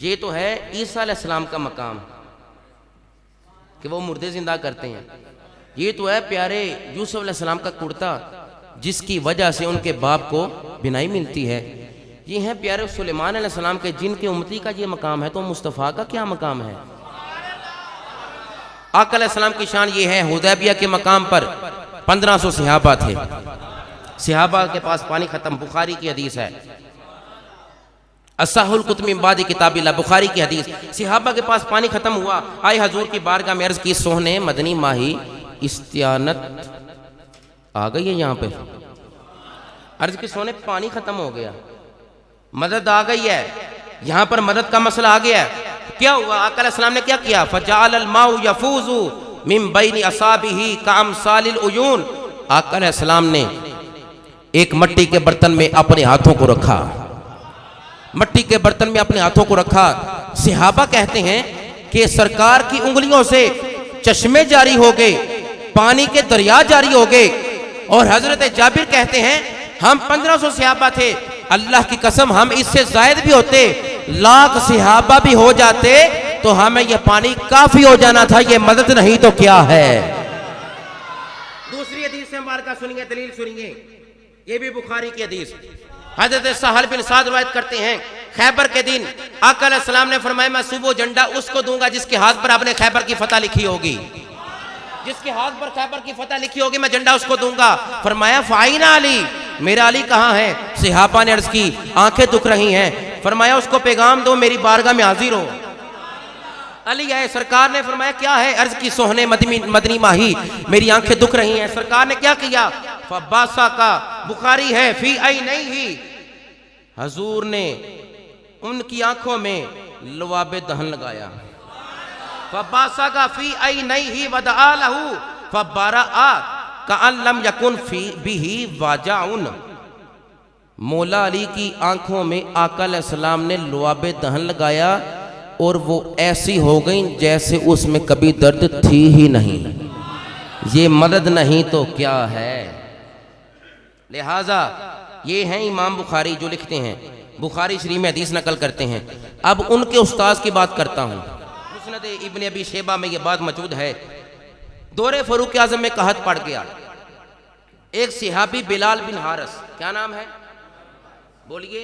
ये तो है ईसा अलैहिस्सलाम का मकाम कि वो मुर्दे जिंदा करते हैं। ये तो है प्यारे यूसुफ अलैहिस्सलाम का कुर्ता जिसकी वजह से उनके बाप को बिनाई मिलती है। ये हैं प्यारे सुलेमान अलैहिस्सलाम के जिनके उम्मती का ये मकाम है, तो मुस्तफ़ा का क्या मकाम है। आका अलैहिस्सलाम की शान ये है, हुदैबिया के मकाम पर 1500 सहाबा थे। सहाबा के पास पानी खत्म, बुखारी की हदीस है। असहुल कुतुब मिन बादी किताबिल्लाह, बुखारी की हदीस। सहाबा के पास पानी खत्म हुआ, आए हजूर की बारगाह में अर्ज की, सोहने मदनी माही इस्तियानत आ गई है यहाँ पे। अर्ज की सोने पानी खत्म हो गया, मदद आ गई है, यहाँ पर मदद का मसला आ गया है। क्या हुआ, आका अलैहिस्सलाम ने क्या किया, फजाल अल माउ यफूजु मिन बैनि असाबिही कामसालिल उयून। आका अलैहिस्सलाम ने एक मट्टी के बर्तन में अपने हाथों को रखा, मट्टी के बर्तन में अपने हाथों को रखा। सहाबा कहते हैं कि सरकार की उंगलियों से चश्मे जारी हो गए, पानी के दरिया जारी हो गए। और हजरत जाबिर कहते हैं हम 1500 सहाबा थे, अल्लाह की कसम हम इससे जायद भी होते, लाख सहाबा भी हो जाते तो हमें यह पानी काफी हो जाना था। यह मदद नहीं तो क्या है। दूसरी हदीस से मुबारका सुनिए, दलील सुनिए, ये भी बुखारी की हदीस। हजरत सहल बिन साद रवायत करते हैं, खैबर के दिन आका अलैहिस्सलाम ने फरमाया मैं सुबह झंडा उसको दूंगा जिसके हाथ पर आपने खैबर की फतह लिखी होगी, जिसके हाथ पर खैबर की फतह लिखी होगी मैं झंडा उसको दूंगा। फरमाया फाइना अली, मेरा अली कहाँ है। सहाबा ने अर्ज की आंखें दुख रही हैं। फरमाया उसको पैगाम दो मेरी बारगाह में हाजिर हो। अली आए, सरकार ने फरमाया क्या है। अर्ज की सोहने मदनी माही मेरी आंखें दुख रही हैं। सरकार ने क्या किया, फबासा का, बुखारी है, फी आई नहीं ही, हजूर ने उनकी आंखों में लवाबे दहन लगाया। फबासा का फी आई नहीं ही वदआ लहू फबारा कान लम यकुन फी बिही वाजाउन। मौला अली की आंखों में आका अलैहिस्सलाम ने लवाबे दहन लगाया और वो ऐसी हो गई जैसे उसमें कभी दर्द थी ही नहीं। ये मदद नहीं तो क्या है। लिहाजा ये हैं इमाम बुखारी जो लिखते हैं, बुखारी शरीफ में हदीस नकल करते हैं। अब उनके उस्ताद की बात करता हूँ। मुस्नद इब्न अबी शैबा में ये बात मौजूद है। दौरे फरूक आजम में कहत पड़ गया, एक सहाबी बिलाल बिन हारिस, क्या नाम है बोलिए,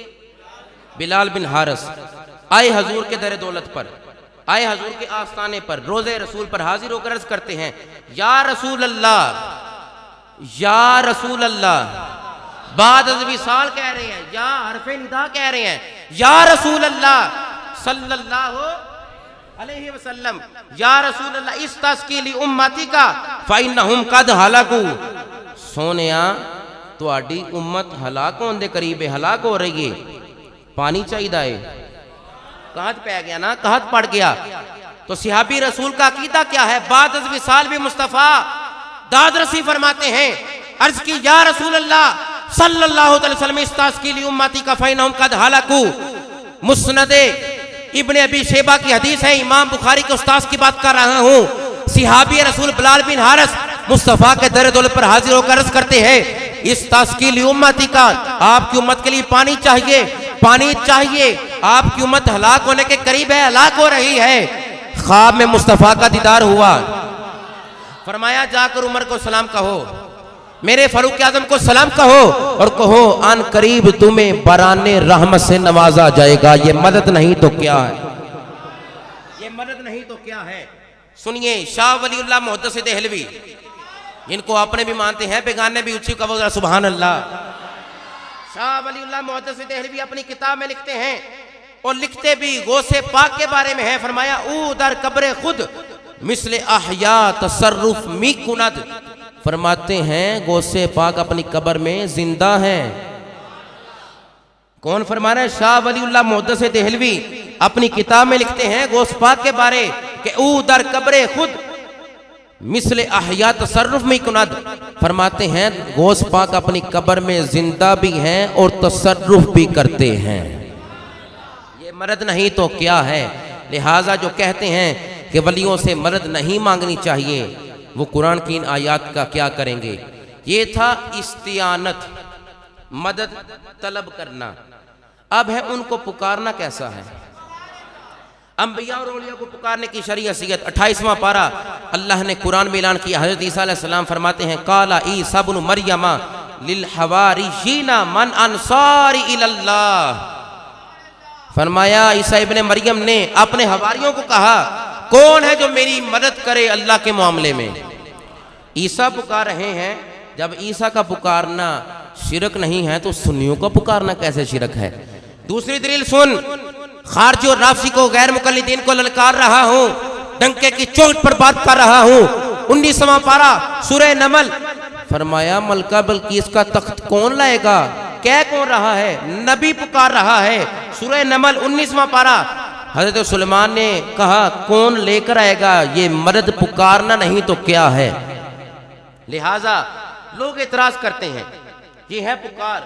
बिलाल बिन हारिस, आए हजूर के दर दौलत पर, आए हजूर के आस्थाने पर, रोजे रसूल पर हाजिर होकर अर्ज करते हैं या रसूल अल्लाह, या रसूल अल्लाह। बाद विसाल कह रहे हैं, या हरफे निदा कह रहे हैं, या रसूल अल्लाह सल्लल्लाहु अलैहि वसल्लम, या रसूल अल्लाह इस तस्कीली उम्मती का फइन्नहुम कद हलाकू। सोनिया तुहाडी उम्मत हलाक होने दे करीब है, हलाक हो रही है, पानी चाहिए। कहत पै गया ना, कहत पड़ गया। तो सहाबी रसूल का अकीदा क्या है, बाद विसाल भी मुस्तफ़ा दाद रसी फरमाते हैं। अर्ज की या रसूल अल्लाह सल्लल्लाहु अलैहि वसल्लम इस तस्कीली उम्मती का फइन्नहुम कद हलाकू। मुस्नद इब्न अबी शैबा की हदीस है, इमाम बुखारी के उस्ताद की बात कर रहा हूँ। सहाबी रसूल बिलाल बिन हारिस मुस्तफ़ा के दर दौलत पर हाजिर होकर अर्ज करते हैं इस तस्कीली उम्मती का, आपकी उम्मत के लिए पानी चाहिए, पानी चाहिए, आपकी उम्मत हलाक होने के करीब है, हलाक हो रही है। ख्वाब में मुस्तफ़ा का दीदार हुआ। फरमाया जाकर उमर को सलाम कहो, मेरे फारूक आजम को सलाम कहो और कहो अन करीब तुम्हें बराने रहमत से नवाजा जाएगा। ये मदद नहीं तो क्या है, ये मदद नहीं तो क्या है। सुनिए शाह वलीउल्लाह मुहद्दिस देहलवी, इनको अपने भी मानते हैं, बेगाने भी ऊंची कहो सुभान अल्लाह। शाह वलीउल्लाह मुहद्दिस देहलवी अपनी किताब में लिखते हैं और लिखते भी गौसे पाक के बारे में है। फरमाया ऊ दर कब्र खुद मिसले अहया तसर्रुफ मी कुनद। फरमाते हैं गौसे पाक अपनी कब्र में जिंदा हैं। कौन फरमा रहे हैं, शाह वलीउल्लाह मुहद्दिस देहलवी अपनी किताब में लिखते हैं गौस पाक के बारे कि ऊ दर कब्र खुद मिसले अहया तसर्रुफ में कुनद। फरमाते हैं गौस पाक अपनी कब्र में जिंदा भी हैं और तसर्रुफ भी करते हैं। ये मदद नहीं तो क्या है। लिहाजा जो कहते हैं कि वलियों से मदद नहीं मांगनी चाहिए, वो कुरान की इन आयात का क्या करेंगे। ये था इस्तियानत, मदद तलब करना। अब है उनको पुकारना कैसा है। अंबिया और औलिया को पुकारने की शरई हसीयत। 28वां पारा अल्लाह ने कुरान में ऐलान किया। हज़रत ईसा अलैहिस्सलाम फरमाते हैं काला ईसा इब्न मरियम लिल हवारियीना मन अंसारी इलल्लाह। फरमाया ईसा इब्न मरियम ने अपने हवारियों को कहा कौन है जो मेरी मदद करे अल्लाह के मामले में। ईसा पुकार रहे हैं। जब ईसा का पुकारना शिरक नहीं है तो सुन्नियों का पुकारना कैसे शिरक है। दूसरी दलील सुन, खारजी और राफसी को गैर मुकल्लिदीन को ललकार रहा हूं, डंके की चोट पर बात कर रहा हूं। 19वां पारा सूरह नमल। फरमाया मलका बल्कीस का तख्त कौन लाएगा, कह कौन रहा है, नबी पुकार रहा है। सूरह नमल 19वां पारा। हजरत सुलेमान ने कहा कौन लेकर आएगा, ये मर्द पुकारना नहीं तो क्या है। लिहाजा लोग एतराज करते हैं ये है पुकार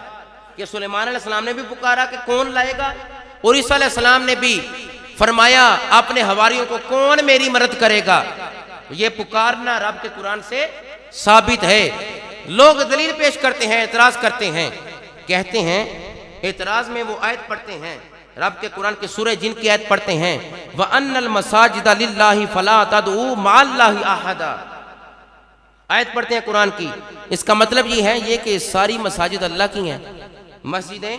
कि सुलेमान अलैहिस्सलाम ने भी पुकारा कि कौन लाएगा, और ईसा अलैहिस्सलाम ने भी फरमाया अपने हवारियों को कौन मेरी मदद करेगा। ये पुकारना रब के कुरान से साबित है। लोग दलील पेश करते हैं, एतराज करते हैं, कहते हैं एतराज में वो आयत पढ़ते हैं रब के कुरान के सूरह जिन की आयत पढ़ते हैं व अन्नल मसाजिद लिल्लाहि फला तदऊ माअल्लाहि अहदा। आयत पढ़ते हैं कुरान की। इसका मतलब ये है ये कि सारी मसाजिद अल्लाह की हैं, मस्जिदें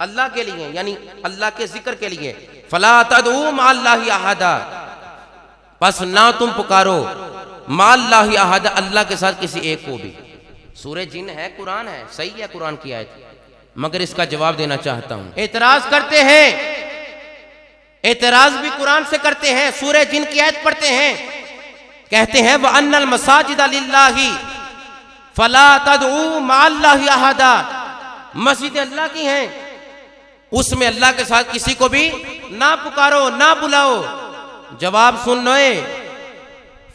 अल्लाह के लिए हैं, यानी अल्लाह के जिक्र के लिए। फला तदऊ माअल्लाहि अहदा, बस ना तुम पुकारो माअल्लाहि अहदा, अल्लाह के साथ किसी एक को भी। सूरह जिन है, कुरान है, सही है कुरान की आयत, मगर इसका जवाब देना चाहता हूं। एतराज करते हैं, एतराज भी कुरान से करते हैं। सूरह जिन की आयत पढ़ते हैं, कहते हैं व अन्नल मसाजिद लिल्लाहि फला तदऊ माअल्लाहि अहदा, मस्जिद अल्लाह की हैं, उसमें अल्लाह के साथ किसी को भी ना पुकारो ना बुलाओ। जवाब सुन नए,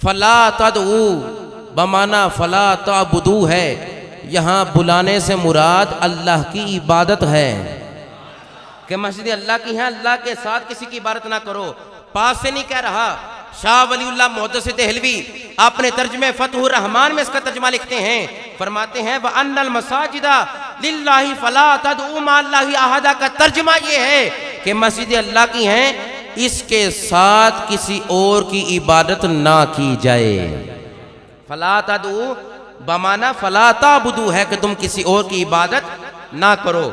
फला तदऊ बमाना फला तअबुदू है, यहां बुलाने से मुराद अल्लाह की इबादत है कि मस्जिद अल्लाह की है, अल्लाह के साथ किसी की इबादत ना करो। पास से नहीं कह रहा। शाह वलीउल्लाह मुहद्दिस देहलवी अपने तर्जुमे फतहुर रहमान में इसका तर्जुमा लिखते हैं, फरमाते हैं व अन्नल मसाजिदा लिल्लाहि फला तदऊ माअल्लाहि अहदा का तर्जुमा ये है कि मस्जिद अल्लाह की हैं, इसके साथ किसी और की इबादत ना की जाए। फला तदऊ बमाना फला ताबुदू है कि तुम किसी और की इबादत ना करो।